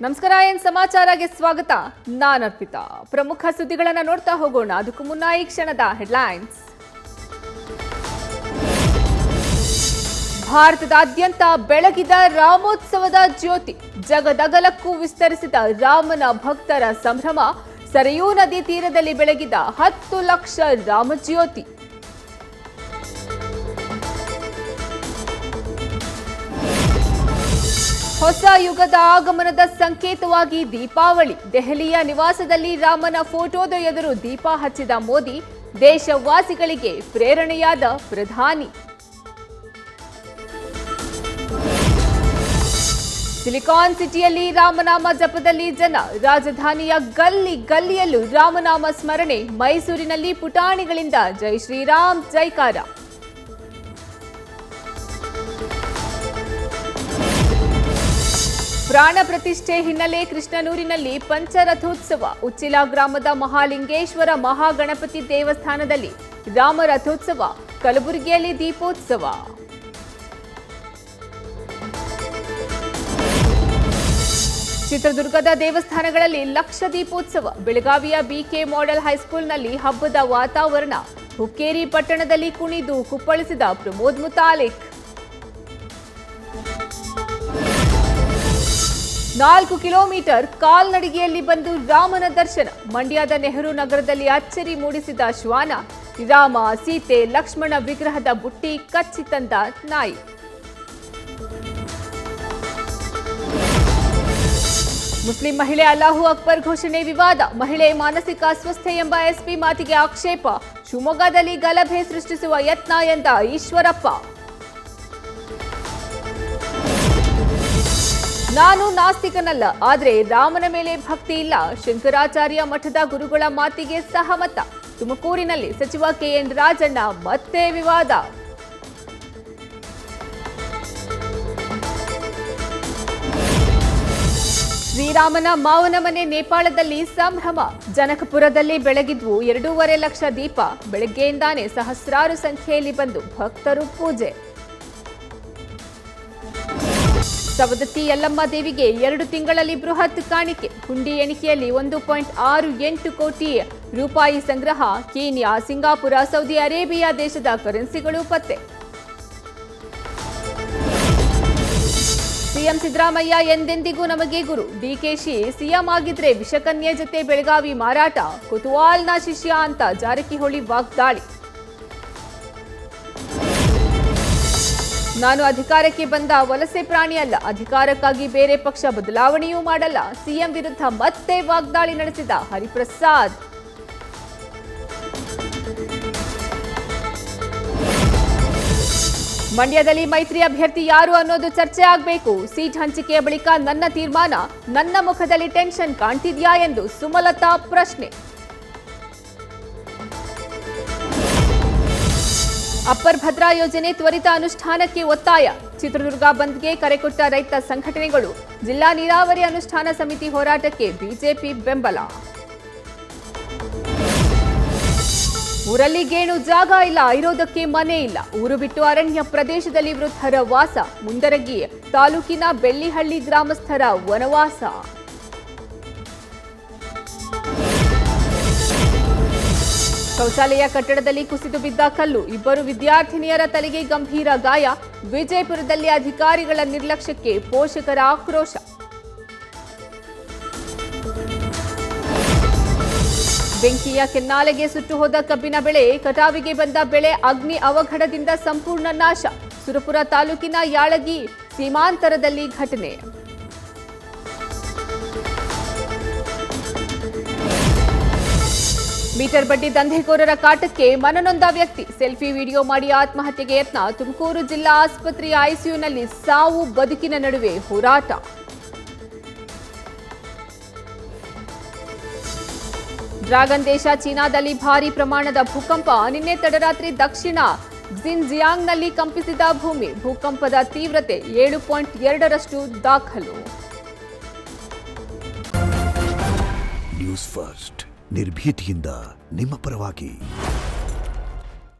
ನಮಸ್ಕಾರ, ಏನ್ ಸಮಾಚಾರಕ್ಕೆ ಸ್ವಾಗತ. ನಾನು ಅರ್ಪಿತಾ. ಪ್ರಮುಖ ಸುದ್ದಿಗಳನ್ನು ನೋಡ್ತಾ ಹೋಗೋಣ. ಅದಕ್ಕೂ ಮುನ್ನ ಈ ಕ್ಷಣದ ಹೆಡ್ಲೈನ್ಸ್. ಭಾರತದಾದ್ಯಂತ ಬೆಳಗಿದ ರಾಮೋತ್ಸವದ ಜ್ಯೋತಿ, ಜಗದಗಲಕ್ಕೂ ವಿಸ್ತರಿಸಿದ ರಾಮನ ಭಕ್ತರ ಸಂಭ್ರಮ. ಸರಯೂ ನದಿ ತೀರದಲ್ಲಿ ಬೆಳಗಿದ 10 ಲಕ್ಷ ರಾಮಜ್ಯೋತಿ. ಹೊಸ ಯುಗದ ಆಗಮನದ ಸಂಕೇತವಾಗಿ ದೀಪಾವಳಿ. ದೆಹಲಿಯ ನಿವಾಸದಲ್ಲಿ ರಾಮನ ಫೋಟೋದ ಎದುರು ದೀಪ ಹಚ್ಚಿದ ಮೋದಿ, ದೇಶವಾಸಿಗಳಿಗೆ ಪ್ರೇರಣೆಯಾದ ಪ್ರಧಾನಿ. ಸಿಲಿಕಾನ್ ಸಿಟಿಯಲ್ಲಿ ರಾಮನಾಮ ಜಪದಲ್ಲಿ ಜನ, ರಾಜಧಾನಿಯ ಗಲ್ಲಿ ಗಲ್ಲಿಯಲ್ಲೂ ರಾಮನಾಮ ಸ್ಮರಣೆ. ಮೈಸೂರಿನಲ್ಲಿ ಪುಟಾಣಿಗಳಿಂದ ಜೈ ಶ್ರೀರಾಮ್ ಜೈಕಾರ. ಪ್ರಾಣ ಪ್ರತಿಷ್ಠೆ ಹಿನ್ನೆಲೆ ಕೃಷ್ಣನೂರಿನಲ್ಲಿ ಪಂಚರಥೋತ್ಸವ. ಉಚ್ಚಿಲ ಗ್ರಾಮದ ಮಹಾಲಿಂಗೇಶ್ವರ ಮಹಾಗಣಪತಿ ದೇವಸ್ಥಾನದಲ್ಲಿ ರಾಮರಥೋತ್ಸವ. ಕಲಬುರಗಿಯಲ್ಲಿ ದೀಪೋತ್ಸವ. ಚಿತ್ರದುರ್ಗದ ದೇವಸ್ಥಾನಗಳಲ್ಲಿ ಲಕ್ಷ ದೀಪೋತ್ಸವ. ಬೆಳಗಾವಿಯ ಬಿಕೆ ಮಾಡೆಲ್ ಹೈಸ್ಕೂಲ್ನಲ್ಲಿ ಹಬ್ಬದ ವಾತಾವರಣ. ಹುಕ್ಕೇರಿ ಪಟ್ಟಣದಲ್ಲಿ ಕುಣಿದು ಕುಪ್ಪಳಿಸಿದ ಪ್ರಮೋದ್ ಮುತಾಲಿಕ್. 4 ಕಿಲೋಮೀಟರ್ ಕಾಲ್ನಡಿಗೆಯಲ್ಲಿ ಬಂದು ರಾಮನ ದರ್ಶನ. ಮಂಡ್ಯದ ನೆಹರು ನಗರದಲ್ಲಿ ಅಚ್ಚರಿ ಮೂಡಿಸಿದ ಶ್ವಾನ. ರಾಮ, ಸೀತೆ, ಲಕ್ಷ್ಮಣ ವಿಗ್ರಹದ ಬುಟ್ಟಿ ಕಚ್ಚಿ ತಂದ ನಾಯಿ. ಮುಸ್ಲಿಂ ಮಹಿಳೆ ಅಲ್ಲಾಹು ಅಕ್ಬರ್ ಘೋಷಣೆ ವಿವಾದ. ಮಹಿಳೆ ಮಾನಸಿಕ ಅಸ್ವಸ್ಥೆ ಎಂಬ ಎಸ್ಪಿ ಮಾತಿಗೆ ಆಕ್ಷೇಪ. ಶಿವಮೊಗ್ಗದಲ್ಲಿ ಗಲಭೆ ಸೃಷ್ಟಿಸುವ ಯತ್ನ ಎಂದ ಈಶ್ವರಪ್ಪ. ನಾನು ನಾಸ್ತಿಕನಲ್ಲ, ಆದರೆ ರಾಮನ ಮೇಲೆ ಭಕ್ತಿ ಇಲ್ಲ. ಶಂಕರಾಚಾರ್ಯ ಮಠದ ಗುರುಗಳ ಮಾತಿಗೆ ಸಹಮತ. ತುಮಕೂರಿನಲ್ಲಿ ಸಚಿವ ಕೆಎನ್ ರಾಜಣ್ಣ ಮತ್ತೆ ವಿವಾದ. ಶ್ರೀರಾಮನ ಮಾವನ ಮನೆ ನೇಪಾಳದಲ್ಲಿ ಸಂಭ್ರಮ. ಜನಕಪುರದಲ್ಲಿ ಬೆಳಗಿದ್ವು 2.5 ಲಕ್ಷ ದೀಪ. ಬೆಳಗ್ಗೆಯಿಂದಾನೇ ಸಹಸ್ರಾರು ಸಂಖ್ಯೆಯಲ್ಲಿ ಬಂದು ಭಕ್ತರು ಪೂಜೆ. ಸವದತ್ತಿ ಯಲ್ಲಮ್ಮ ದೇವಿಗೆ 2 ತಿಂಗಳಲ್ಲಿ ಬೃಹತ್ ಕಾಣಿಕೆ. ಹುಂಡಿ ಎಣಿಕೆಯಲ್ಲಿ 1.68 ಕೋಟಿ ರೂಪಾಯಿ ಸಂಗ್ರಹ. ಕೀನ್ಯಾ, ಸಿಂಗಾಪುರ, ಸೌದಿ ಅರೇಬಿಯಾ ದೇಶದ ಕರೆನ್ಸಿಗಳು ಪತ್ತೆ. ಸಿಎಂ ಸಿದ್ದರಾಮಯ್ಯ ಎಂದೆಂದಿಗೂ ನಮಗೆ ಗುರು. ಡಿಕೆಶಿ ಸಿಎಂ ಆಗಿದ್ರೆ ವಿಷಕನ್ಯೆ ಜೊತೆ ಬೆಳಗಾವಿ ಮಾರಾಟ. ಕೊತುವಾಲ್ನ ಶಿಷ್ಯ ಅಂತ ಜಾರಕಿಹೊಳಿ ವಾಗ್ದಾಳಿ. ನಾನು ಅಧಿಕಾರಕ್ಕೆ ಬಂದ ವಲಸೆ ಪ್ರಾಣಿ ಅಲ್ಲ, ಅಧಿಕಾರಕ್ಕಾಗಿ ಬೇರೆ ಪಕ್ಷ ಬದಲಾವಣೆಯೂ ಮಾಡಲ್ಲ. ಸಿಎಂ ವಿರುದ್ಧ ಮತ್ತೆ ವಾಗ್ದಾಳಿ ನಡೆಸಿದ ಹರಿಪ್ರಸಾದ್. ಮಂಡ್ಯದಲ್ಲಿ ಮೈತ್ರಿ ಅಭ್ಯರ್ಥಿ ಯಾರು ಅನ್ನೋದು ಚರ್ಚೆ ಆಗಬೇಕು. ಸೀಟ್ ಹಂಚಿಕೆಯ ಬಳಿಕ ನನ್ನ ತೀರ್ಮಾನ. ನನ್ನ ಮುಖದಲ್ಲಿ ಟೆನ್ಷನ್ ಕಾಣ್ತಿದ್ಯಾ ಎಂದು ಸುಮಲತಾ ಪ್ರಶ್ನೆ. ಅಪ್ಪರ್ ಭದ್ರಾ ಯೋಜನೆ ತ್ವರಿತ ಅನುಷ್ಠಾನಕ್ಕೆ ಒತ್ತಾಯ. ಚಿತ್ರದುರ್ಗ ಬಂದ್ಗೆ ಕರೆ ಕೊಟ್ಟ ರೈತ ಸಂಘಟನೆಗಳು. ಜಿಲ್ಲಾ ನೀರಾವರಿ ಅನುಷ್ಠಾನ ಸಮಿತಿ ಹೋರಾಟಕ್ಕೆ ಬಿಜೆಪಿ ಬೆಂಬಲ. ಊರಲ್ಲಿ ಗೇಣು ಜಾಗ ಇಲ್ಲ, ಇರೋದಕ್ಕೆ ಮನೆ ಇಲ್ಲ. ಊರು ಬಿಟ್ಟು ಅರಣ್ಯ ಪ್ರದೇಶದಲ್ಲಿ ವೃದ್ಧರ ವಾಸ. ಮುಂಡರಗಿ ತಾಲೂಕಿನ ಬೆಳ್ಳಿಹಳ್ಳಿ ಗ್ರಾಮಸ್ಥರ ವನವಾಸ. ಶೌಚಾಲಯ ಕಟ್ಟಡದಲ್ಲಿ ಕುಸಿದು ಬಿದ್ದ ಕಲ್ಲು. 2 ವಿದ್ಯಾರ್ಥಿನಿಯರ ತಲೆಗೆ ಗಂಭೀರ ಗಾಯ. ವಿಜಯಪುರದಲ್ಲಿ ಅಧಿಕಾರಿಗಳ ನಿರ್ಲಕ್ಷ್ಯಕ್ಕೆ ಪೋಷಕರ ಆಕ್ರೋಶ. ಬೆಂಕಿಯ ಕೆನ್ನಾಲೆಗೆ ಸುಟ್ಟು ಹೋದ ಕಬ್ಬಿನ ಬೆಳೆ. ಕಟಾವಿಗೆ ಬಂದ ಬೆಳೆ ಅಗ್ನಿ ಅವಘಡದಿಂದ ಸಂಪೂರ್ಣ ನಾಶ. ಸುರಪುರ ತಾಲೂಕಿನ ಯಾಳಗಿ ಸೀಮಾಂತರದಲ್ಲಿ ಘಟನೆ. ಮೀಟರ್ ಬಡ್ಡಿ ದಂಧೆಕೋರರ ಕಾಟಕ್ಕೆ ಮನನೊಂದ ವ್ಯಕ್ತಿ. ಸೆಲ್ಫಿ ವಿಡಿಯೋ ಮಾಡಿ ಆತ್ಮಹತ್ಯೆಗೆ ಯತ್ನ. ತುಮಕೂರು ಜಿಲ್ಲಾ ಆಸ್ಪತ್ರೆಯ ಐಸಿಯುನಲ್ಲಿ ಸಾವು ಬದುಕಿನ ನಡುವೆ ಹೋರಾಟ. ಡ್ರ್ಯಾಗನ್ ದೇಶ ಚೀನಾದಲ್ಲಿ ಭಾರೀ ಪ್ರಮಾಣದ ಭೂಕಂಪ. ನಿನ್ನೆ ತಡರಾತ್ರಿ ದಕ್ಷಿಣ ಜಿನ್ಜಿಯಾಂಗ್ನಲ್ಲಿ ಕಂಪಿಸಿದ ಭೂಮಿ. ಭೂಕಂಪದ ತೀವ್ರತೆ 7.2ರಷ್ಟು ದಾಖಲು. ನ್ಯೂಸ್ ಫಸ್ಟ್, ನಿರ್ಭೀತಿಯಿಂದ ನಿಮ್ಮ ಪರವಾಗಿ.